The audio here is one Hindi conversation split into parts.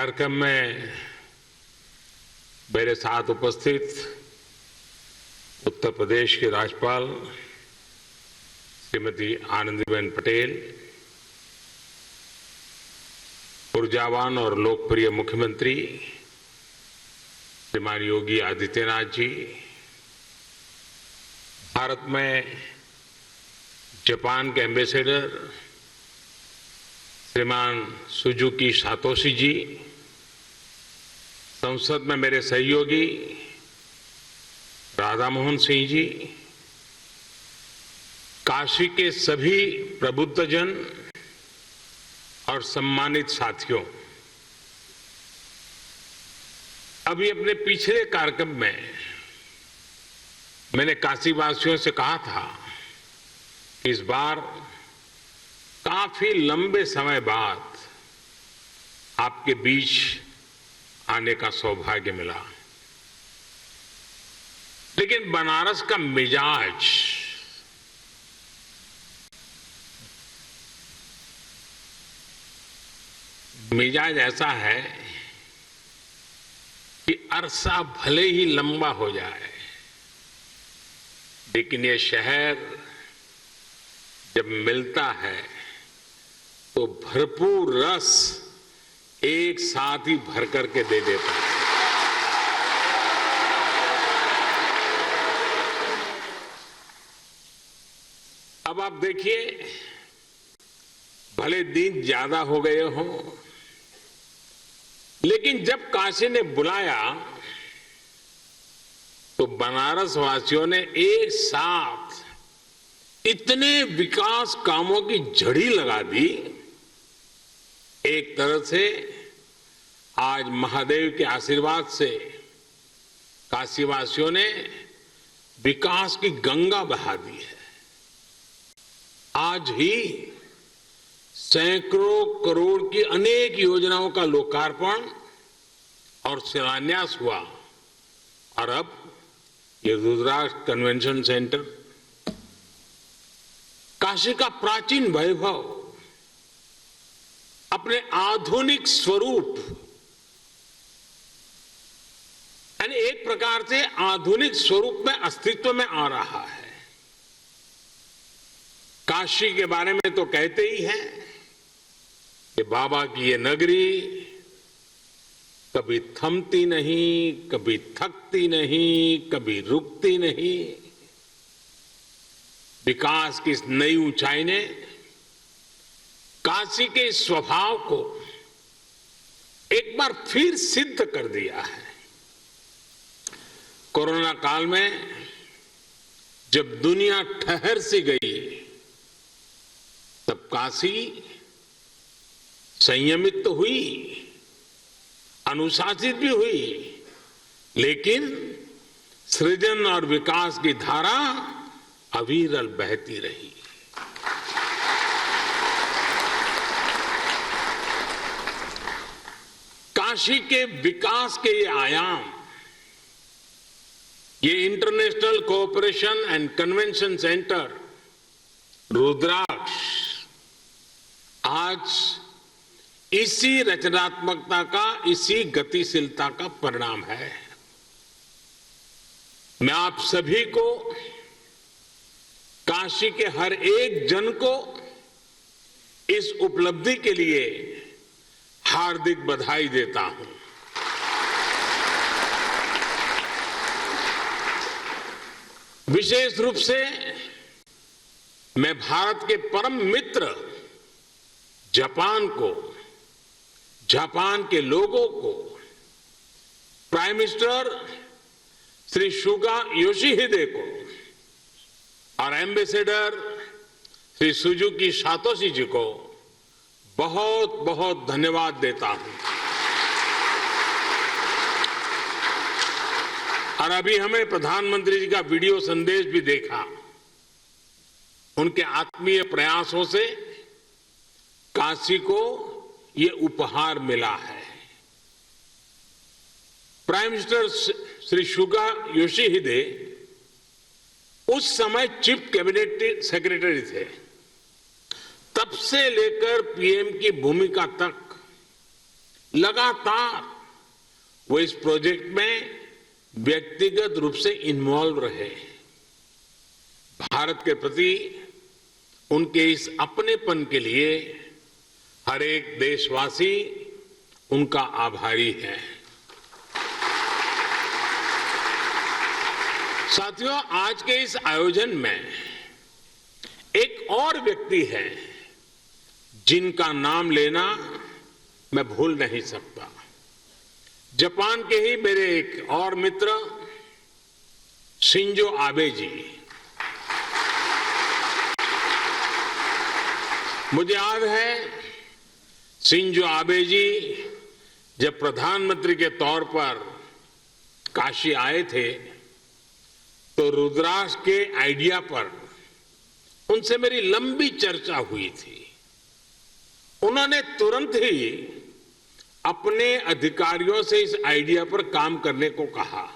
कार्यक्रम में मेरे साथ उपस्थित उत्तर प्रदेश के राज्यपाल श्रीमती आनंदीबेन पटेल, ऊर्जावान और लोकप्रिय मुख्यमंत्री श्रीमान योगी आदित्यनाथ जी, भारत में जापान के एम्बेसडर श्रीमान सुजुकी सातोशी जी, संसद में मेरे सहयोगी राधा मोहन सिंह जी, काशी के सभी प्रबुद्धजन और सम्मानित साथियों, अभी अपने पिछले कार्यक्रम में मैंने काशीवासियों से कहा था कि इस बार काफी लंबे समय बाद आपके बीच आने का सौभाग्य मिला, लेकिन बनारस का मिजाज ऐसा है कि अरसा भले ही लंबा हो जाए, लेकिन ये शहर जब मिलता है तो भरपूर रस एक साथ ही भर करके दे देता है। अब आप देखिए, भले दिन ज्यादा हो गए हों, लेकिन जब काशी ने बुलाया तो बनारस वासियों ने एक साथ इतने विकास कामों की झड़ी लगा दी। एक तरह से आज महादेव के आशीर्वाद से काशीवासियों ने विकास की गंगा बहा दी है। आज ही सैकड़ों करोड़ की अनेक योजनाओं का लोकार्पण और शिलान्यास हुआ, और अब ये रुद्राक्ष कन्वेंशन सेंटर, काशी का प्राचीन वैभव अपने आधुनिक स्वरूप, यानी एक प्रकार से आधुनिक स्वरूप में अस्तित्व में आ रहा है। काशी के बारे में तो कहते ही हैं कि बाबा की ये नगरी कभी थमती नहीं, कभी थकती नहीं, कभी रुकती नहीं। विकास की इस नई ऊंचाई ने काशी के स्वभाव को एक बार फिर सिद्ध कर दिया है। कोरोना काल में जब दुनिया ठहर सी गई, तब काशी संयमित तो हुई, अनुशासित भी हुई, लेकिन सृजन और विकास की धारा अविरल बहती रही। काशी के विकास के ये आयाम, ये international cooperation and convention centre Rudraksh आज इसी रचनात्मकता का, इसी गतिशीलता का परिणाम है। मैं आप सभी को, काशी के हर एक जन को इस उपलब्धि के लिए हार्दिक बधाई देता हूं। विशेष रूप से मैं भारत के परम मित्र जापान को, जापान के लोगों को, प्राइम मिनिस्टर श्री सुगा योशिहिदे को और एम्बेसडर श्री सुजुकी सातोशी जी को बहुत बहुत धन्यवाद देता हूं। और अभी हमें प्रधानमंत्री जी का वीडियो संदेश भी देखा। उनके आत्मीय प्रयासों से काशी को ये उपहार मिला है। प्राइम मिनिस्टर श्री सुगा योशिहिदे उस समय चीफ कैबिनेट सेक्रेटरी थे। तब से लेकर पीएम की भूमिका तक लगातार वो इस प्रोजेक्ट में व्यक्तिगत रूप से इन्वॉल्व रहे। भारत के प्रति उनके इस अपनेपन के लिए हर एक देशवासी उनका आभारी है। साथियों, आज के इस आयोजन में एक और व्यक्ति है जिनका नाम लेना मैं भूल नहीं सकता। जापान के ही मेरे एक और मित्र शिंजो आबे जी। मुझे याद है शिंजो आबे जी जब प्रधानमंत्री के तौर पर काशी आए थे तो रुद्राक्ष के आइडिया पर उनसे मेरी लंबी चर्चा हुई थी। उन्होंने तुरंत ही अपने अधिकारियों से इस आइडिया पर काम करने को कहा।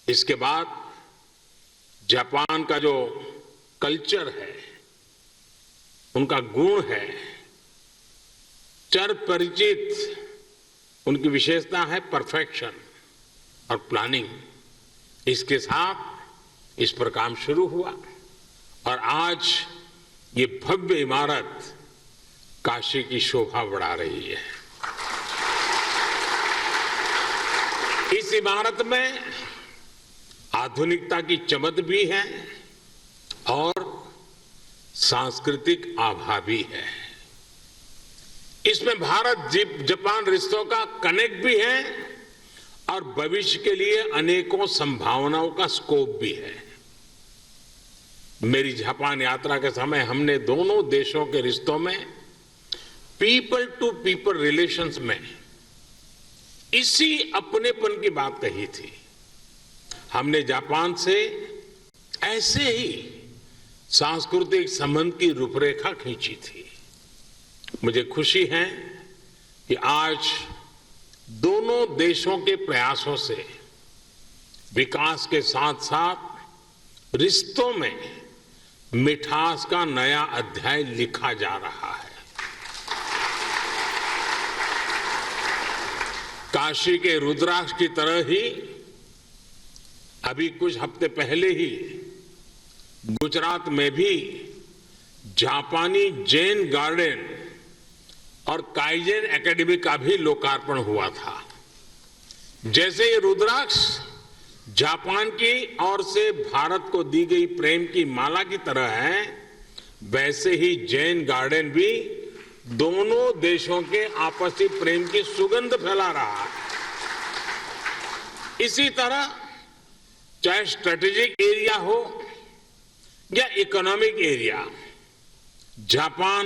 इसके बाद जापान का जो कल्चर है, उनका गुण है, चर परिचित उनकी विशेषता है परफेक्शन और प्लानिंग। इसके साथ इस पर काम शुरू हुआ और आज ये भव्य इमारत काशी की शोभा बढ़ा रही है। इस इमारत में आधुनिकता की चमक भी है और सांस्कृतिक आभा भी है। इसमें भारत जापान रिश्तों का कनेक्ट भी है और भविष्य के लिए अनेकों संभावनाओं का स्कोप भी है। मेरी जापान यात्रा के समय हमने दोनों देशों के रिश्तों में पीपल टू पीपल रिलेशंस में इसी अपनेपन की बात कही थी। हमने जापान से ऐसे ही सांस्कृतिक संबंध की रूपरेखा खींची थी। मुझे खुशी है कि आज दोनों देशों के प्रयासों से विकास के साथ साथ रिश्तों में मिठास का नया अध्याय लिखा जा रहा है। काशी के रुद्राक्ष की तरह ही अभी कुछ हफ्ते पहले ही गुजरात में भी जापानी जैन गार्डन और काइजेन एकेडमी का भी लोकार्पण हुआ था। जैसे ये रुद्राक्ष जापान की ओर से भारत को दी गई प्रेम की माला की तरह है, वैसे ही जैन गार्डन भी दोनों देशों के आपसी प्रेम की सुगंध फैला रहा है। इसी तरह चाहे स्ट्रेटेजिक एरिया हो या इकोनॉमिक एरिया, जापान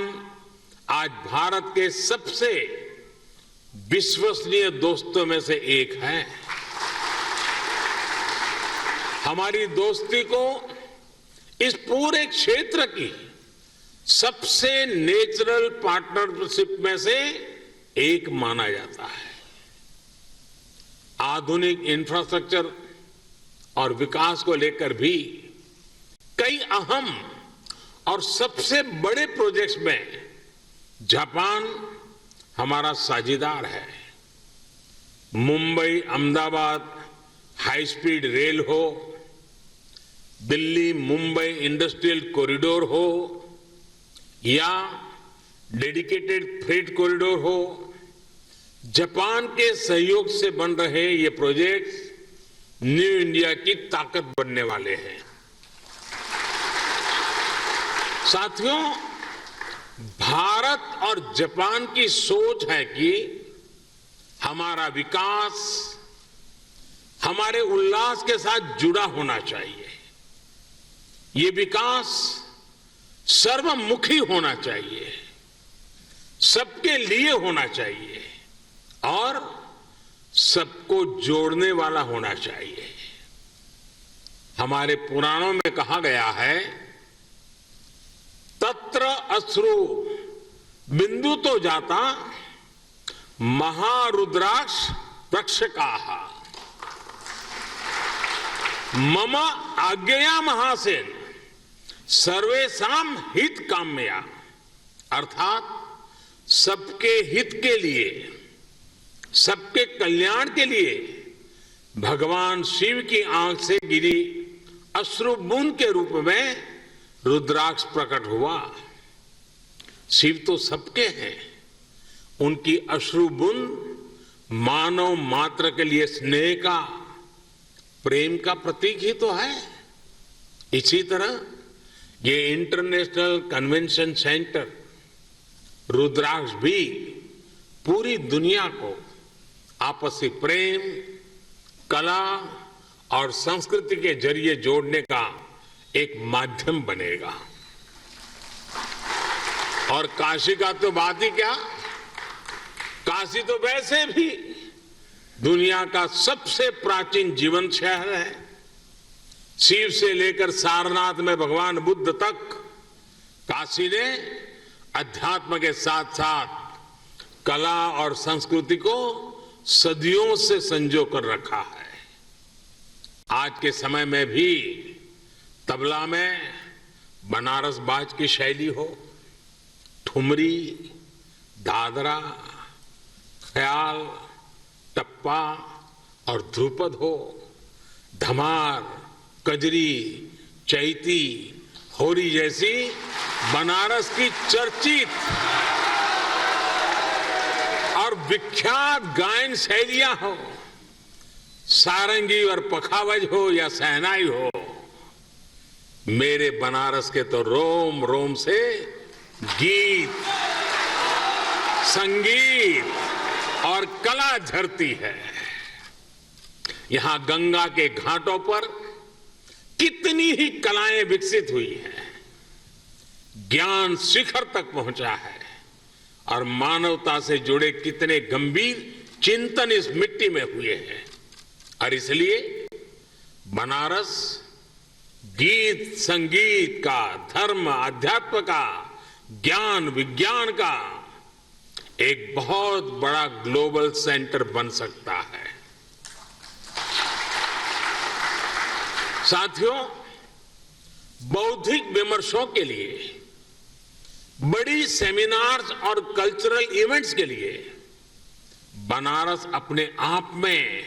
आज भारत के सबसे विश्वसनीय दोस्तों में से एक है। हमारी दोस्ती को इस पूरे क्षेत्र की सबसे नेचुरल पार्टनरशिप में से एक माना जाता है। आधुनिक इंफ्रास्ट्रक्चर और विकास को लेकर भी कई अहम और सबसे बड़े प्रोजेक्ट्स में जापान हमारा साझीदार है। Mumbai Ahmedabad high speed rail हो, दिल्ली मुंबई इंडस्ट्रियल कॉरिडोर हो या डेडिकेटेड फ्रेट कॉरिडोर हो, जापान के सहयोग से बन रहे ये प्रोजेक्ट न्यू इंडिया की ताकत बनने वाले हैं। साथियों, भारत और जापान की सोच है कि हमारा विकास हमारे उल्लास के साथ जुड़ा होना चाहिए। ये विकास सर्वमुखी होना चाहिए, सबके लिए होना चाहिए और सबको जोड़ने वाला होना चाहिए। हमारे पुराणों में कहा गया है, तत्र अश्रु बिंदु तो जाता महारुद्राक्ष रक्षकाः मम आज्ञया महासेन सर्वेषाम हित काम्या, अर्थात सबके हित के लिए सबके कल्याण के लिए भगवान शिव की आंख से गिरी अश्रु बूंद के रूप में रुद्राक्ष प्रकट हुआ। शिव तो सबके हैं, उनकी अश्रु बूंद मानव मात्र के लिए स्नेह का, प्रेम का प्रतीक ही तो है। इसी तरह ये इंटरनेशनल कन्वेंशन सेंटर रुद्राक्ष भी पूरी दुनिया को आपसी प्रेम, कला और संस्कृति के जरिए जोड़ने का एक माध्यम बनेगा। और काशी का तो बात ही क्या, काशी तो वैसे भी दुनिया का सबसे प्राचीन जीवन शहर है। शिव से लेकर सारनाथ में भगवान बुद्ध तक काशी ने अध्यात्म के साथ साथ कला और संस्कृति को सदियों से संजो कर रखा है। आज के समय में भी तबला में बनारस बाज की शैली हो, ठुमरी, दादरा, ख्याल, टप्पा और ध्रुपद हो, धमार, कजरी, चैती, होरी जैसी बनारस की चर्चित और विख्यात गायन शैलियां हो, सारंगी और पखावज हो या सहनाई हो, मेरे बनारस के तो रोम रोम से गीत, संगीत और कला झरती है। यहां गंगा के घाटों पर कितनी ही कलाएं विकसित हुई हैं, ज्ञान शिखर तक पहुंचा है और मानवता से जुड़े कितने गंभीर चिंतन इस मिट्टी में हुए हैं। और इसलिए बनारस गीत संगीत का, धर्म अध्यात्म का, ज्ञान विज्ञान का एक बहुत बड़ा ग्लोबल सेंटर बन सकता है। साथियों, बौद्धिक विमर्शों के लिए, बड़ी सेमिनार्स और कल्चरल इवेंट्स के लिए बनारस अपने आप में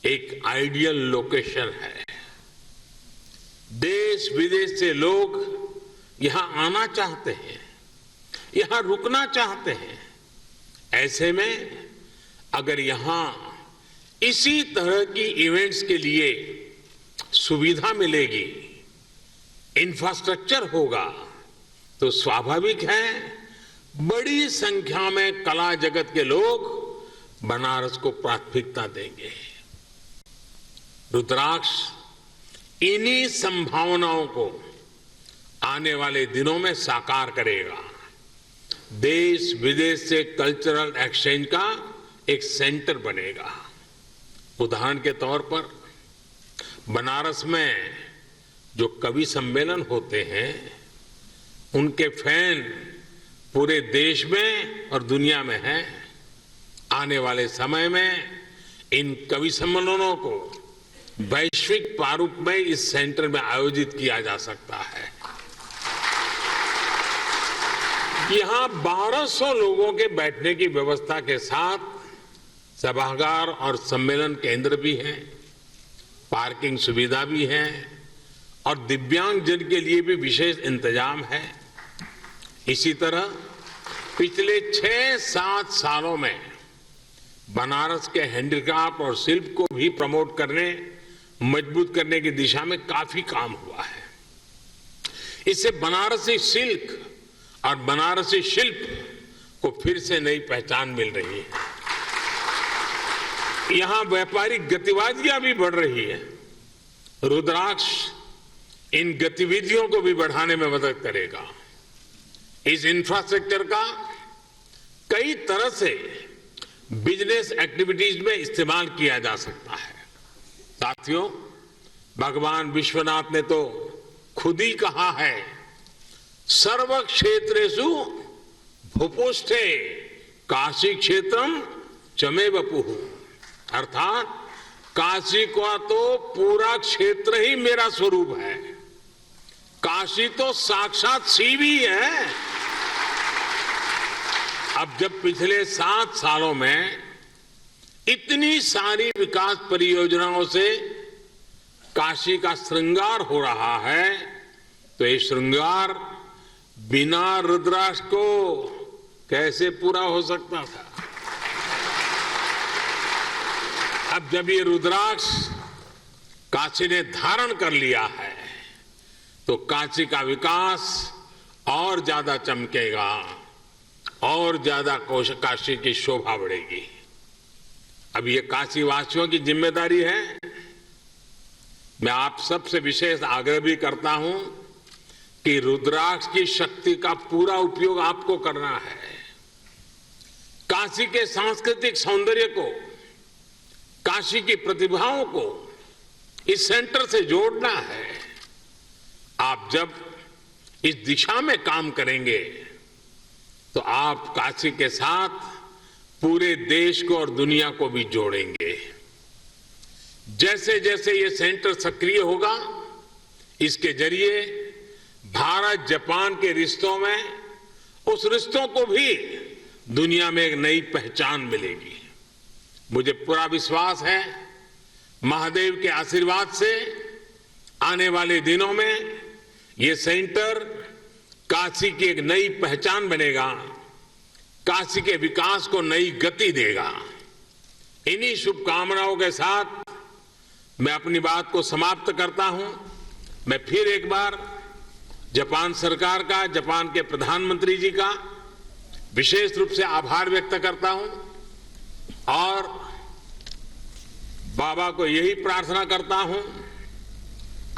एक आइडियल लोकेशन है। देश विदेश से लोग यहां आना चाहते हैं, यहां रुकना चाहते हैं। ऐसे में अगर यहां इसी तरह की इवेंट्स के लिए सुविधा मिलेगी, इंफ्रास्ट्रक्चर होगा, तो स्वाभाविक है बड़ी संख्या में कला जगत के लोग बनारस को प्राथमिकता देंगे। रुद्राक्ष इन्हीं संभावनाओं को आने वाले दिनों में साकार करेगा। देश विदेश से कल्चरल एक्सचेंज का एक सेंटर बनेगा। उदाहरण के तौर पर बनारस में जो कवि सम्मेलन होते हैं, उनके फैन पूरे देश में और दुनिया में हैं। आने वाले समय में इन कवि सम्मेलनों को वैश्विक प्रारूप में इस सेंटर में आयोजित किया जा सकता है। यहां 1200 लोगों के बैठने की व्यवस्था के साथ सभागार और सम्मेलन केंद्र भी हैं, पार्किंग सुविधा भी है और दिव्यांगजन के लिए भी विशेष इंतजाम है। इसी तरह पिछले 6-7 सालों में बनारस के हैंडीक्राफ्ट और शिल्प को भी प्रमोट करने, मजबूत करने की दिशा में काफी काम हुआ है। इससे बनारसी सिल्क और बनारसी शिल्प को फिर से नई पहचान मिल रही है। यहां व्यापारिक गतिविधियां भी बढ़ रही है। रुद्राक्ष इन गतिविधियों को भी बढ़ाने में मदद करेगा। इस इंफ्रास्ट्रक्चर का कई तरह से बिजनेस एक्टिविटीज में इस्तेमाल किया जा सकता है। साथियों, भगवान विश्वनाथ ने तो खुद ही कहा है, सर्व क्षेत्रेषु भूपुष्ठे काशी क्षेत्रम चमे वपुः, अर्थात काशी का तो पूरा क्षेत्र ही मेरा स्वरूप है। काशी तो साक्षात शिव ही है। अब जब पिछले 7 सालों में इतनी सारी विकास परियोजनाओं से काशी का श्रृंगार हो रहा है, तो ये श्रृंगार बिना रुद्राक्ष को कैसे पूरा हो सकता था। अब जब ये रुद्राक्ष काशी ने धारण कर लिया है, तो काशी का विकास और ज्यादा चमकेगा और ज्यादा काशी की शोभा बढ़ेगी। अब ये काशी वासियों की जिम्मेदारी है। मैं आप सबसे विशेष आग्रह भी करता हूं कि रुद्राक्ष की शक्ति का पूरा उपयोग आपको करना है। काशी के सांस्कृतिक सौंदर्य को, काशी की प्रतिभाओं को इस सेंटर से जोड़ना है। आप जब इस दिशा में काम करेंगे तो आप काशी के साथ पूरे देश को और दुनिया को भी जोड़ेंगे। जैसे जैसे ये सेंटर सक्रिय होगा, इसके जरिए भारत जापान के रिश्तों में, उस रिश्तों को भी दुनिया में एक नई पहचान मिलेगी। मुझे पूरा विश्वास है, महादेव के आशीर्वाद से आने वाले दिनों में ये सेंटर काशी की एक नई पहचान बनेगा, काशी के विकास को नई गति देगा। इन्हीं शुभकामनाओं के साथ मैं अपनी बात को समाप्त करता हूं। मैं फिर एक बार जापान सरकार का, जापान के प्रधानमंत्री जी का विशेष रूप से आभार व्यक्त करता हूं और बाबा को यही प्रार्थना करता हूं,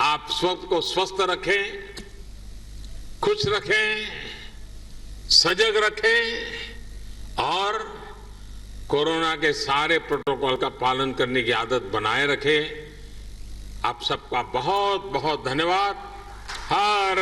आप स्वयं को स्वस्थ रखें, खुश रखें, सजग रखें और कोरोना के सारे प्रोटोकॉल का पालन करने की आदत बनाए रखें। आप सबका बहुत बहुत धन्यवाद। हर